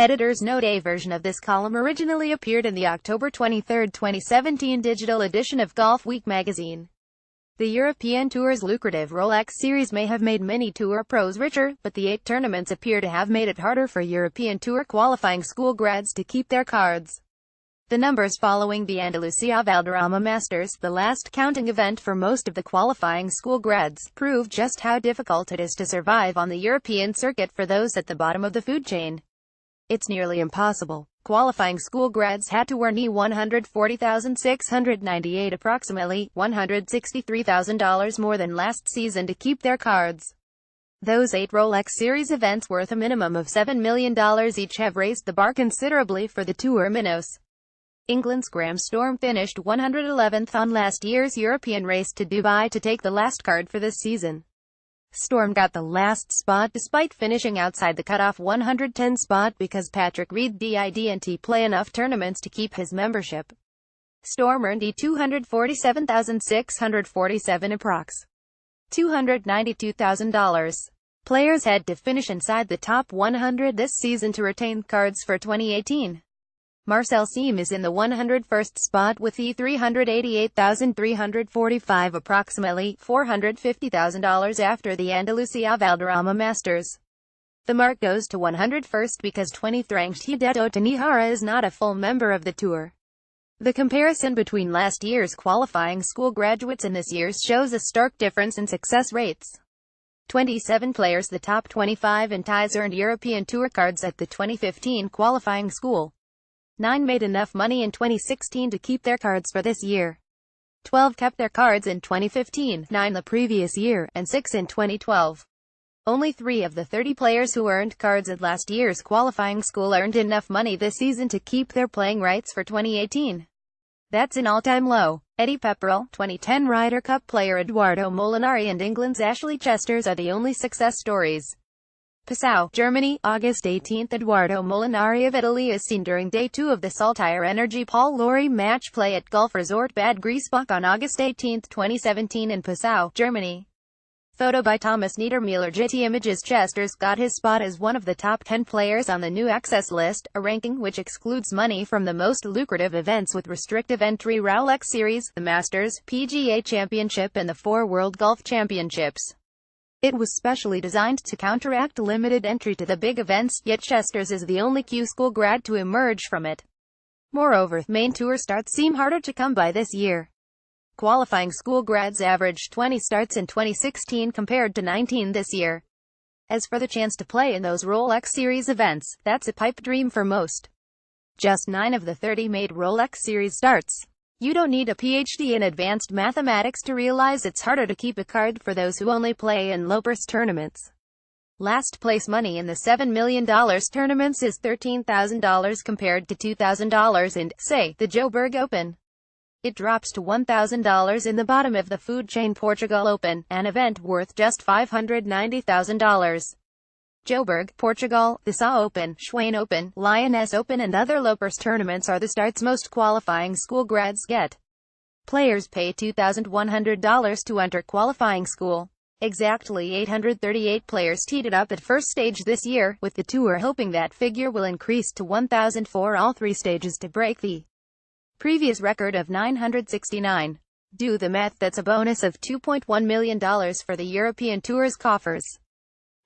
Editor's note: a version of this column originally appeared in the October 23, 2017 digital edition of Golf Week magazine. The European Tour's lucrative Rolex Series may have made many Tour pros richer, but the 8 tournaments appear to have made it harder for European Tour qualifying school grads to keep their cards. The numbers following the Andalusia Valderrama Masters, the last counting event for most of the qualifying school grads, prove just how difficult it is to survive on the European circuit for those at the bottom of the food chain. It's nearly impossible. Qualifying school grads had to earn $140,698, approximately $163,000 more than last season, to keep their cards. Those 8 Rolex Series events, worth a minimum of $7 million each, have raised the bar considerably for the Tour Minos. England's Graham Storm finished 111th on last year's European race to Dubai to take the last card for this season. Storm got the last spot despite finishing outside the cutoff 110 spot because Patrick Reed didn't play enough tournaments to keep his membership. Storm earned $247,647, approx. $292,000. Players had to finish inside the top 100 this season to retain cards for 2018. Marcel Siem is in the 101st spot with $388,345, approximately $450,000 after the Andalusia Valderrama Masters. The mark goes to 101st because 20th ranked Hideto Tanihara is not a full member of the Tour. The comparison between last year's qualifying school graduates and this year's shows a stark difference in success rates. 27 players, the top 25 in ties, earned European Tour cards at the 2015 qualifying school. 9 made enough money in 2016 to keep their cards for this year. 12 kept their cards in 2015, 9 the previous year, and 6 in 2012. Only 3 of the 30 players who earned cards at last year's qualifying school earned enough money this season to keep their playing rights for 2018. That's an all-time low. Eddie Pepperell, 2010 Ryder Cup player Edoardo Molinari, and England's Ashley Chesters are the only success stories. Passau, Germany, August 18. Edoardo Molinari of Italy is seen during Day 2 of the Saltire Energy Paul Lawrie match play at Golf Resort Bad Griesbach on August 18, 2017 in Passau, Germany. Photo by Thomas Niedermüller. Getty Images. Chesters got his spot as one of the top 10 players on the new Access list, a ranking which excludes money from the most lucrative events with restrictive entry: Rolex Series, the Masters, PGA Championship and the 4 World Golf Championships. It was specially designed to counteract limited entry to the big events, yet Chesters is the only Q School grad to emerge from it. Moreover, main Tour starts seem harder to come by this year. Qualifying school grads averaged 20 starts in 2016 compared to 19 this year. As for the chance to play in those Rolex Series events, that's a pipe dream for most. Just 9 of the 30 made Rolex Series starts. You don't need a PhD in advanced mathematics to realize it's harder to keep a card for those who only play in low-purse tournaments. Last place money in the $7 million tournaments is $13,000 compared to $2,000 in, say, the Joburg Open. It drops to $1,000 in the bottom of the food chain Portugal Open, an event worth just $590,000. Joburg, Portugal, the SA Open, Schwain Open, Lioness Open and other low-purse tournaments are the starts most qualifying school grads get. Players pay $2,100 to enter qualifying school. Exactly 838 players teed it up at first stage this year, with the Tour hoping that figure will increase to 1,000 for all 3 stages to break the previous record of 969. Do the math, that's a bonus of $2.1 million for the European Tour's coffers.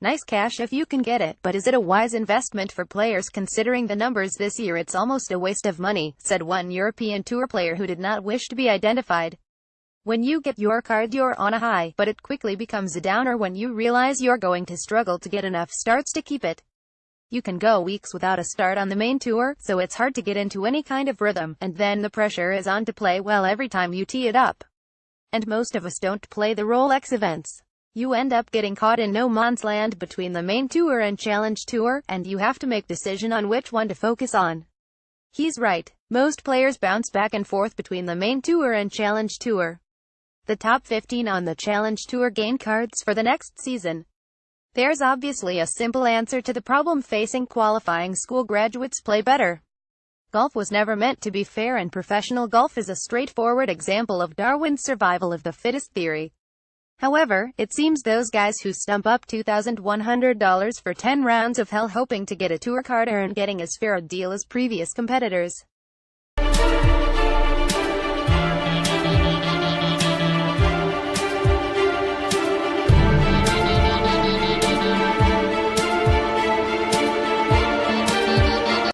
Nice cash if you can get it, but is it a wise investment for players considering the numbers this year? It's almost a waste of money, said one European Tour player who did not wish to be identified. When you get your card you're on a high, but it quickly becomes a downer when you realize you're going to struggle to get enough starts to keep it. You can go weeks without a start on the main Tour, so it's hard to get into any kind of rhythm, and then the pressure is on to play well every time you tee it up. And most of us don't play the Rolex events. You end up getting caught in no man's land between the main Tour and Challenge Tour, and you have to make decision on which one to focus on. He's right. Most players bounce back and forth between the main Tour and Challenge Tour. The top 15 on the Challenge Tour gain cards for the next season. There's obviously a simple answer to the problem facing qualifying school graduates: play better. Golf was never meant to be fair, and professional golf is a straightforward example of Darwin's survival of the fittest theory. However, it seems those guys who stump up $2,100 for 10 rounds of hell hoping to get a tour card aren't getting as fair a deal as previous competitors.